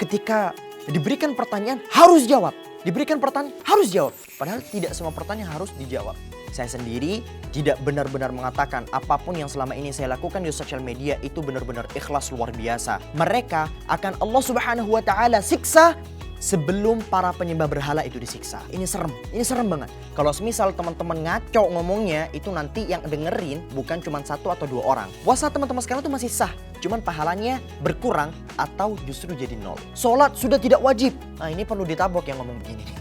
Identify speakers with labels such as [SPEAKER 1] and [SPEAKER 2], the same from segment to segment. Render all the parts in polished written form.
[SPEAKER 1] ketika diberikan pertanyaan harus jawab. Diberikan pertanyaan harus jawab. Padahal tidak semua pertanyaan harus dijawab. Saya sendiri tidak benar-benar mengatakan apapun yang selama ini saya lakukan di sosial media itu benar-benar ikhlas luar biasa. Mereka akan Allah Subhanahu wa Ta'ala siksa sebelum para penyembah berhala itu disiksa. Ini serem banget. Kalau semisal teman-teman ngaco ngomongnya, itu nanti yang dengerin bukan cuma 1 atau 2 orang. Puasa teman-teman sekarang tuh masih sah, cuman pahalanya berkurang atau justru jadi 0. Sholat sudah tidak wajib. Nah, ini perlu ditabok yang ngomong begini nih.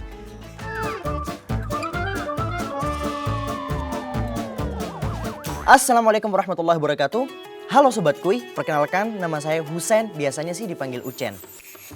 [SPEAKER 1] Assalamualaikum warahmatullahi wabarakatuh. Halo Sobat Kuy, perkenalkan nama saya Husein, biasanya sih dipanggil Ucen.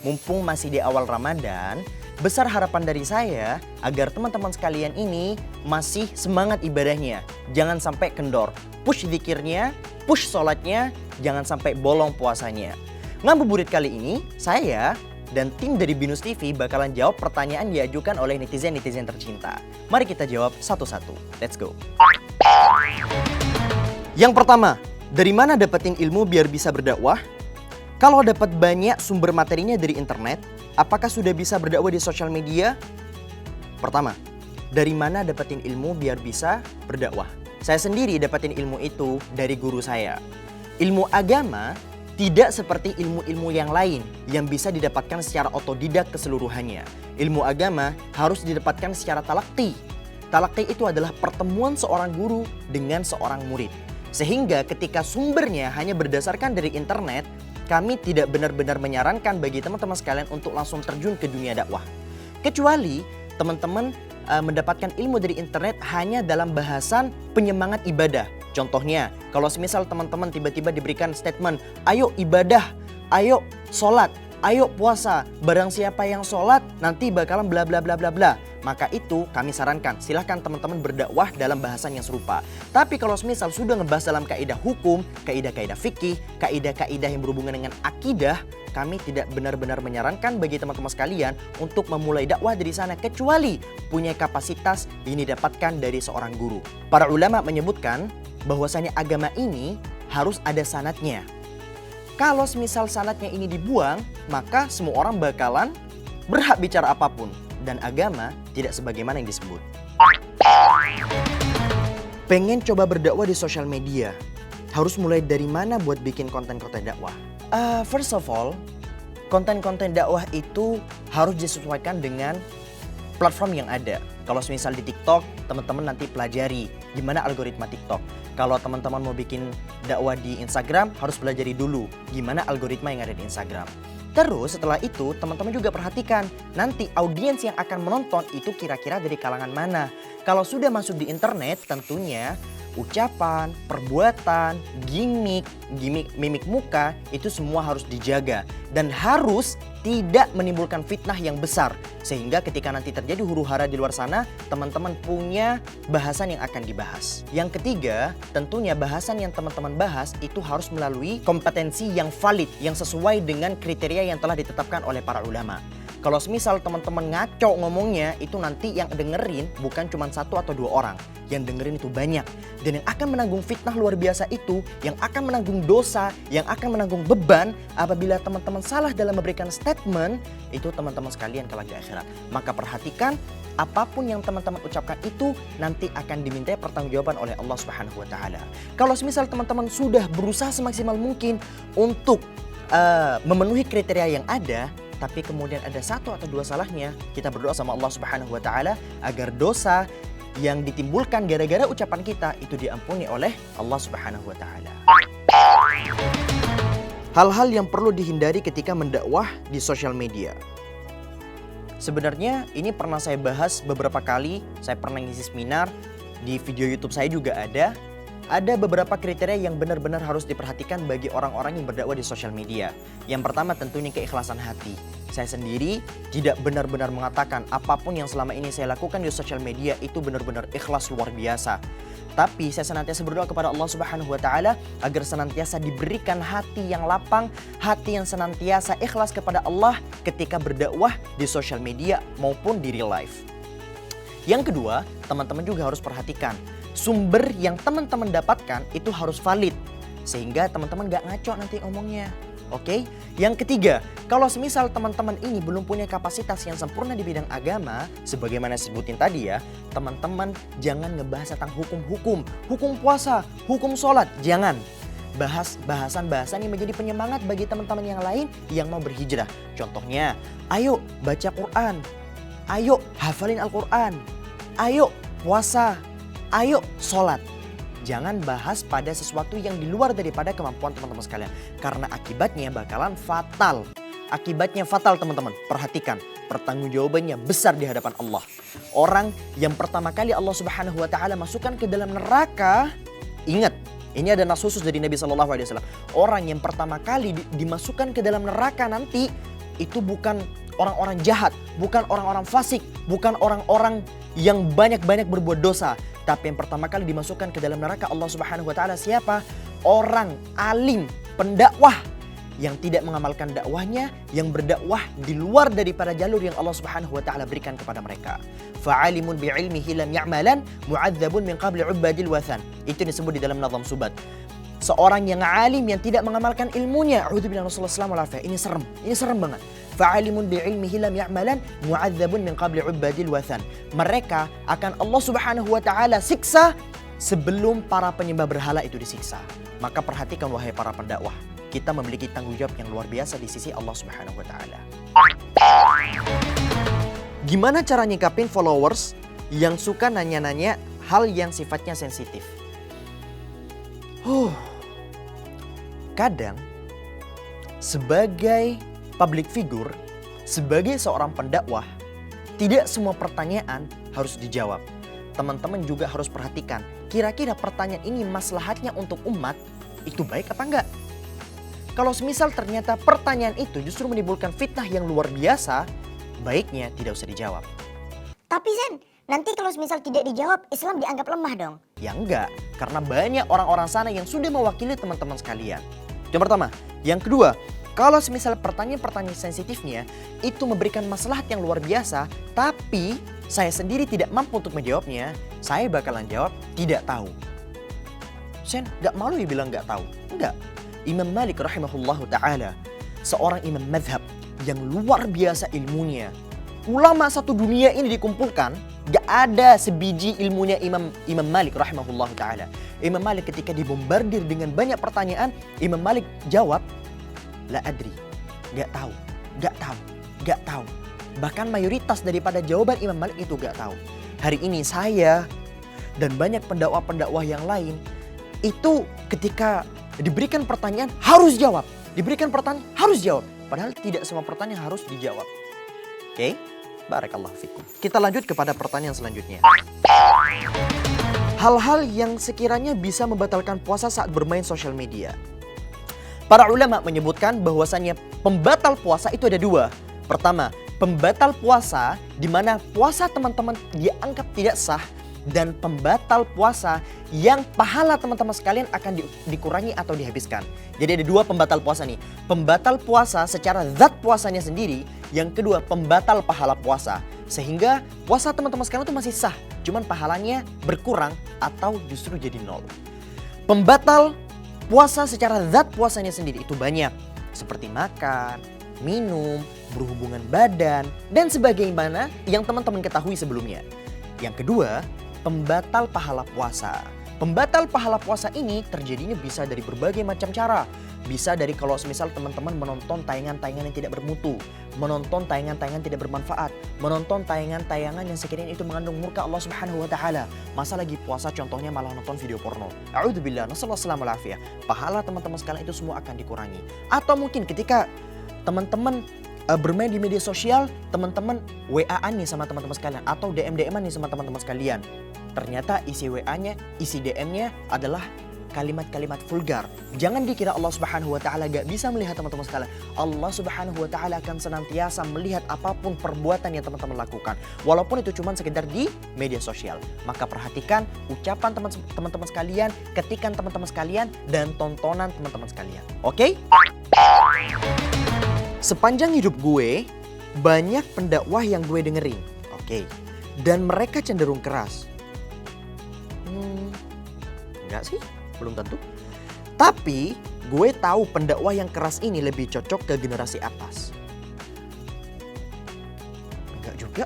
[SPEAKER 1] Mumpung masih di awal Ramadan, besar harapan dari saya agar teman-teman sekalian ini masih semangat ibadahnya. Jangan sampai kendor, push zikirnya, push sholatnya, jangan sampai bolong puasanya. Ngabuburit kali ini, saya dan tim dari Binus TV bakalan jawab pertanyaan diajukan oleh netizen-netizen tercinta. Mari kita jawab satu-satu. Let's go. Yang pertama, dari mana dapetin ilmu biar bisa berdakwah? Kalau dapat banyak sumber materinya dari internet, apakah sudah bisa berdakwah di sosial media? Pertama, dari mana dapetin ilmu biar bisa berdakwah? Saya sendiri dapetin ilmu itu dari guru saya. Ilmu agama tidak seperti ilmu-ilmu yang lain yang bisa didapatkan secara otodidak keseluruhannya. Ilmu agama harus didapatkan secara talaqti. Talaqti itu adalah pertemuan seorang guru dengan seorang murid. Sehingga ketika sumbernya hanya berdasarkan dari internet, kami tidak benar-benar menyarankan bagi teman-teman sekalian untuk langsung terjun ke dunia dakwah. Kecuali teman-teman mendapatkan ilmu dari internet hanya dalam bahasan penyemangat ibadah. Contohnya, kalau semisal teman-teman tiba-tiba diberikan statement, ayo ibadah, ayo sholat, ayo puasa, barang siapa yang sholat nanti bakalan bla bla bla bla bla. Maka itu kami sarankan, silahkan teman-teman berdakwah dalam bahasan yang serupa. Tapi kalau semisal sudah ngebahas dalam kaidah hukum, kaidah-kaidah fikih, kaidah-kaidah yang berhubungan dengan akidah, kami tidak benar-benar menyarankan bagi teman-teman sekalian untuk memulai dakwah dari sana kecuali punya kapasitas yang didapatkan dari seorang guru. Para ulama menyebutkan bahwasanya agama ini harus ada sanadnya. Kalau semisal sanadnya ini dibuang, maka semua orang bakalan berhak bicara apapun. Dan agama tidak sebagaimana yang disebut. Pengen coba berdakwah di sosial media, harus mulai dari mana buat bikin konten-konten dakwah? First of all, konten-konten dakwah itu harus disesuaikan dengan platform yang ada. Kalau misal di TikTok, teman-teman nanti pelajari gimana algoritma TikTok. Kalau teman-teman mau bikin dakwah di Instagram, harus pelajari dulu gimana algoritma yang ada di Instagram. Terus setelah itu teman-teman juga perhatikan nanti audiens yang akan menonton itu kira-kira dari kalangan mana. Kalau sudah masuk di internet tentunya ucapan, perbuatan, mimik muka itu semua harus dijaga. Dan harus tidak menimbulkan fitnah yang besar. Sehingga ketika nanti terjadi huru-hara di luar sana, teman-teman punya bahasan yang akan dibahas. Yang ketiga, tentunya bahasan yang teman-teman bahas itu harus melalui kompetensi yang valid, yang sesuai dengan kriteria yang telah ditetapkan oleh para ulama. Kalau semisal teman-teman ngaco ngomongnya, itu nanti yang dengerin bukan cuma 1 atau 2 orang. Yang dengerin itu banyak. Dan yang akan menanggung fitnah luar biasa itu, yang akan menanggung dosa, yang akan menanggung beban apabila teman-teman salah dalam memberikan statement, itu teman-teman sekalian kelak di akhirat. Maka perhatikan, apapun yang teman-teman ucapkan itu nanti akan dimintai pertanggungjawaban oleh Allah Subhanahu wa Ta'ala. Kalau semisal teman-teman sudah berusaha semaksimal mungkin untuk memenuhi kriteria yang ada, tapi kemudian ada 1 atau 2 salahnya, kita berdoa sama Allah Subhanahu wa Ta'ala agar dosa yang ditimbulkan gara-gara ucapan kita itu diampuni oleh Allah Subhanahu wa Ta'ala. Hal-hal yang perlu dihindari ketika mendakwah di sosial media. Sebenarnya ini pernah saya bahas beberapa kali, saya pernah ngisi seminar, di video YouTube saya juga ada. Ada beberapa kriteria yang benar-benar harus diperhatikan bagi orang-orang yang berdakwah di sosial media. Yang pertama tentunya keikhlasan hati. Saya sendiri tidak benar-benar mengatakan apapun yang selama ini saya lakukan di sosial media itu benar-benar ikhlas luar biasa. Tapi saya senantiasa berdoa kepada Allah Subhanahu wa Ta'ala agar senantiasa diberikan hati yang lapang, hati yang senantiasa ikhlas kepada Allah ketika berdakwah di sosial media maupun di real life. Yang kedua, teman-teman juga harus perhatikan sumber yang teman-teman dapatkan itu harus valid. Sehingga teman-teman gak ngaco nanti ngomongnya. Oke? Yang ketiga, kalau semisal teman-teman ini belum punya kapasitas yang sempurna di bidang agama, sebagaimana sebutin tadi ya, teman-teman jangan ngebahas tentang hukum-hukum, hukum puasa, hukum sholat, jangan. Bahas bahasan-bahasan yang menjadi penyemangat bagi teman-teman yang lain yang mau berhijrah. Contohnya, ayo baca Quran, ayo hafalin Al-Quran, ayo puasa, ayo sholat. Jangan bahas pada sesuatu yang di luar daripada kemampuan teman-teman sekalian. Karena akibatnya bakalan fatal. Akibatnya fatal teman-teman. Perhatikan, pertanggungjawabannya besar di hadapan Allah. Orang yang pertama kali Allah Subhanahu wa taala masukkan ke dalam neraka, ingat, ini ada nas khusus dari Nabi SAW. Orang yang pertama kali dimasukkan ke dalam neraka nanti, itu bukan orang-orang jahat, bukan orang-orang fasik, bukan orang-orang yang banyak-banyak berbuat dosa. Tapi yang pertama kali dimasukkan ke dalam neraka Allah Subhanahu wa taala siapa? Orang alim, pendakwah yang tidak mengamalkan dakwahnya, yang berdakwah di luar daripada jalur yang Allah Subhanahu wa taala berikan kepada mereka. Fa'alimun bi'ilmihi lam ya'malan mu'adzabun min qabli 'ubadil wathan. Itu disebut di dalam Nazam Subat. Seorang yang alim yang tidak mengamalkan ilmunya, a'udzubillahi minasyaitonir rajim. Ini serem banget. Fa'alimun bi'ilmihi lam ya'malan mu'adzabun min qabli 'ubadil wathan. Mereka akan Allah Subhanahu wa taala siksa sebelum para penyembah berhala itu disiksa. Maka perhatikan wahai para pendakwah, kita memiliki tanggung jawab yang luar biasa di sisi Allah Subhanahu wa taala. Gimana cara nyikapin followers yang suka nanya-nanya hal yang sifatnya sensitif? Kadang sebagai public figure, sebagai seorang pendakwah, tidak semua pertanyaan harus dijawab. Teman-teman juga harus perhatikan, kira-kira pertanyaan ini maslahatnya untuk umat itu baik apa enggak? Kalau semisal ternyata pertanyaan itu justru menimbulkan fitnah yang luar biasa, baiknya tidak usah dijawab.
[SPEAKER 2] Tapi Zen, nanti kalau semisal tidak dijawab, Islam dianggap lemah dong?
[SPEAKER 1] Ya enggak, karena banyak orang-orang sana yang sudah mewakili teman-teman sekalian. Yang pertama. Yang kedua, kalau semisal pertanyaan-pertanyaan sensitifnya itu memberikan maslahat yang luar biasa, tapi saya sendiri tidak mampu untuk menjawabnya, saya bakalan jawab tidak tahu. Sen, gak malu ya bilang gak tahu? Enggak. Imam Malik rahimahullahu ta'ala, seorang imam madhab yang luar biasa ilmunya. Ulama satu dunia ini dikumpulkan, gak ada sebiji ilmunya Imam Malik rahimahullahu ta'ala. Imam Malik ketika dibombardir dengan banyak pertanyaan, Imam Malik jawab, la adri, gak tahu, gak tahu, gak tahu. Bahkan mayoritas daripada jawaban Imam Malik itu gak tahu. Hari ini saya dan banyak pendakwah-pendakwah yang lain itu ketika diberikan pertanyaan harus jawab. Diberikan pertanyaan harus jawab. Padahal tidak semua pertanyaan harus dijawab. Oke? Barakallahu fikum. Kita lanjut kepada pertanyaan selanjutnya. Hal-hal yang sekiranya bisa membatalkan puasa saat bermain sosial media. Para ulama menyebutkan bahwasannya pembatal puasa itu ada dua. Pertama, pembatal puasa di mana puasa teman-teman dianggap tidak sah, dan pembatal puasa yang pahala teman-teman sekalian akan dikurangi atau dihabiskan. Jadi ada dua pembatal puasa nih. Pembatal puasa secara zat puasanya sendiri, yang kedua pembatal pahala puasa. Sehingga puasa teman-teman sekalian itu masih sah, cuman pahalanya berkurang atau justru jadi nol. Pembatal puasa secara zat puasanya sendiri itu banyak, seperti makan, minum, berhubungan badan, dan sebagaimana yang teman-teman ketahui sebelumnya. Yang kedua, pembatal pahala puasa. Pembatal pahala puasa ini terjadinya bisa dari berbagai macam cara. Bisa dari kalau semisal teman-teman menonton tayangan-tayangan yang tidak bermutu, menonton tayangan-tayangan tidak bermanfaat, menonton tayangan-tayangan yang sekiranya itu mengandung murka Allah Subhanahu wa taala. Masa lagi puasa contohnya malah nonton video porno. A'udzubillah, nasallallahu alaihi. Pahala teman-teman sekalian itu semua akan dikurangi. Atau mungkin ketika teman-teman bermain di media sosial, teman-teman WA-an nih sama teman-teman sekalian atau DM-DM-an nih sama teman-teman sekalian. Ternyata isi WA-nya, isi DM-nya adalah kalimat-kalimat vulgar. Jangan dikira Allah Subhanahu wa taala gak bisa melihat teman-teman sekalian. Allah Subhanahu wa taala akan senantiasa melihat apapun perbuatan yang teman-teman lakukan, walaupun itu cuma sekedar di media sosial. Maka perhatikan ucapan teman-teman sekalian, ketikan teman-teman sekalian, dan tontonan teman-teman sekalian. Oke? Sepanjang hidup gue, banyak pendakwah yang gue dengerin. Oke. Dan mereka cenderung keras. Enggak sih, belum tentu. Tapi gue tahu pendakwah yang keras ini lebih cocok ke generasi atas. Enggak juga.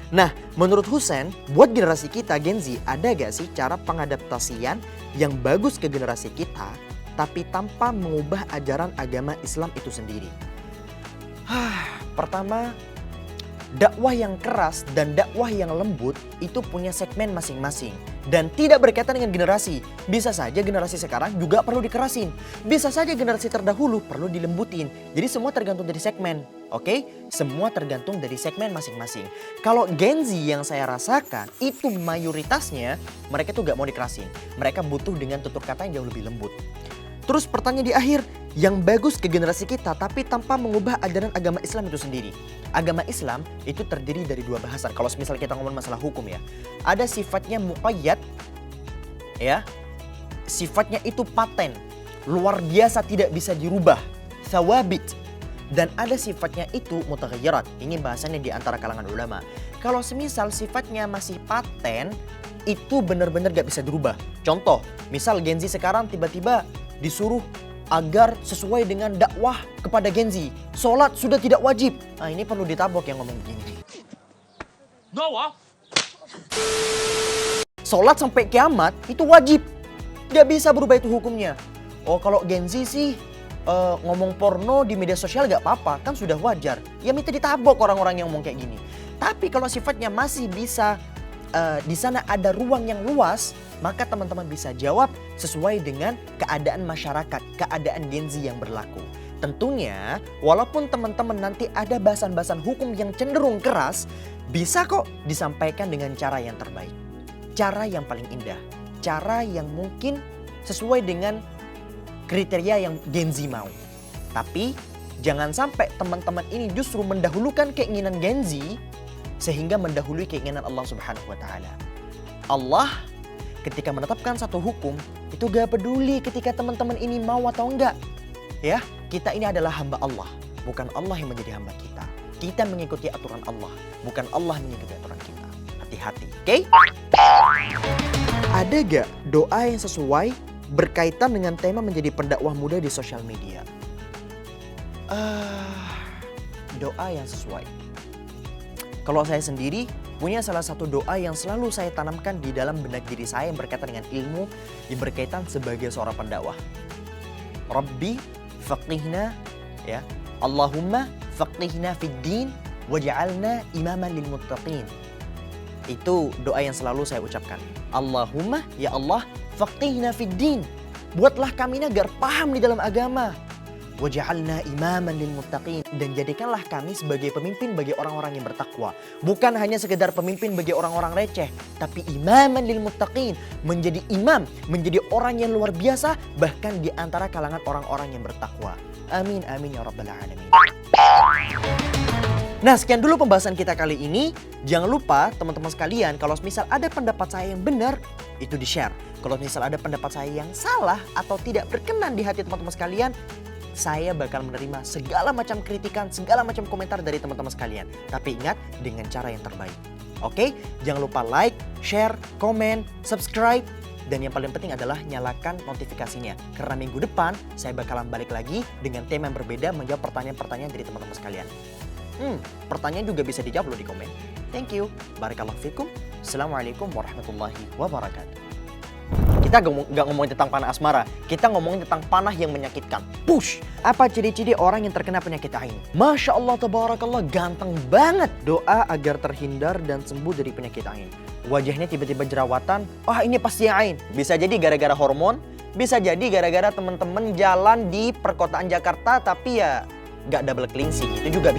[SPEAKER 1] Nah, menurut Husain, buat generasi kita Gen Z, ada gak sih cara pengadaptasian yang bagus ke generasi kita, tapi tanpa mengubah ajaran agama Islam itu sendiri? Pertama, dakwah yang keras dan dakwah yang lembut itu punya segmen masing-masing. Dan tidak berkaitan dengan generasi. Bisa saja generasi sekarang juga perlu dikerasin. Bisa saja generasi terdahulu perlu dilembutin. Jadi semua tergantung dari segmen. Oke? Semua tergantung dari segmen masing-masing. Kalau Gen Z yang saya rasakan itu mayoritasnya mereka tuh gak mau dikerasin. Mereka butuh dengan tutur kata yang jauh lebih lembut. Terus pertanyaan di akhir, yang bagus ke generasi kita tapi tanpa mengubah ajaran agama Islam itu sendiri. Agama Islam itu terdiri dari dua bahasan. Kalau misalnya kita ngomong masalah hukum ya. Ada sifatnya muqayyad, ya. Sifatnya itu paten, luar biasa tidak bisa dirubah, thawabit. Dan ada sifatnya itu mutaghayyirat. Ini bahasannya di antara kalangan ulama. Kalau semisal sifatnya masih paten, itu benar-benar gak bisa dirubah. Contoh, misal Gen Z sekarang tiba-tiba disuruh agar sesuai dengan dakwah kepada Gen Z. Sholat sudah tidak wajib. Nah, ini perlu ditabok yang ngomong begini. Sholat sampai kiamat itu wajib. Gak bisa berubah itu hukumnya. Oh, kalau Gen Z sih ngomong porno di media sosial gak apa-apa. Kan sudah wajar. Ya minta ditabok orang-orang yang ngomong kayak gini. Tapi kalau sifatnya masih bisa di sana ada ruang yang luas, maka teman-teman bisa jawab sesuai dengan keadaan masyarakat, keadaan Gen Z yang berlaku. Tentunya, walaupun teman-teman nanti ada bahasan-bahasan hukum yang cenderung keras, bisa kok disampaikan dengan cara yang terbaik. Cara yang paling indah, cara yang mungkin sesuai dengan kriteria yang Gen Z mau. Tapi, jangan sampai teman-teman ini justru mendahulukan keinginan Gen Z, sehingga mendahului keinginan Allah Subhanahu wa Ta'ala. Allah ketika menetapkan satu hukum itu gak peduli ketika teman-teman ini mau atau enggak. Ya, kita ini adalah hamba Allah, bukan Allah yang menjadi hamba kita. Kita mengikuti aturan Allah, bukan Allah yang mengikuti aturan kita. Hati-hati, oke? Ada gak doa yang sesuai berkaitan dengan tema menjadi pendakwah muda di sosial media? Doa yang sesuai. Kalau saya sendiri punya salah satu doa yang selalu saya tanamkan di dalam benak diri saya yang berkaitan dengan ilmu, yang berkaitan sebagai seorang pendakwah. Rabbi faqihna, ya. Allahumma faqihna fid din waj'alna imaman lil muttaqin. Itu doa yang selalu saya ucapkan. Allahumma, ya Allah, faqihna fid din. Buatlah kami ini agar paham di dalam agama. Waj'alna imaman lil muttaqin, dan jadikanlah kami sebagai pemimpin bagi orang-orang yang bertakwa. Bukan hanya sekedar pemimpin bagi orang-orang receh, tapi imaman lil muttaqin, menjadi imam, menjadi orang yang luar biasa bahkan di antara kalangan orang-orang yang bertakwa. Amin amin ya rabbal alamin. Nah, sekian dulu pembahasan kita kali ini. Jangan lupa teman-teman sekalian, kalau misal ada pendapat saya yang benar, itu di-share. Kalau misal ada pendapat saya yang salah atau tidak berkenan di hati teman-teman sekalian, saya bakal menerima segala macam kritikan, segala macam komentar dari teman-teman sekalian. Tapi ingat, dengan cara yang terbaik. Oke? Jangan lupa like, share, komen, subscribe. Dan yang paling penting adalah nyalakan notifikasinya. Karena minggu depan, saya bakalan balik lagi dengan tema yang berbeda menjawab pertanyaan-pertanyaan dari teman-teman sekalian. Pertanyaan juga bisa dijawab loh di komen. Thank you. Barakallahu fikum. Assalamualaikum warahmatullahi wabarakatuh. Kita gak ngomongin tentang panah asmara, kita ngomongin tentang panah yang menyakitkan. Push! Apa ciri-ciri orang yang terkena penyakit ain? Masya Allah, tabarakallah, ganteng banget. Doa agar terhindar dan sembuh dari penyakit ain. Wajahnya tiba-tiba jerawatan, ini pasti ain. Bisa jadi gara-gara hormon, bisa jadi gara-gara teman-teman jalan di perkotaan Jakarta tapi ya gak double cleansing, itu juga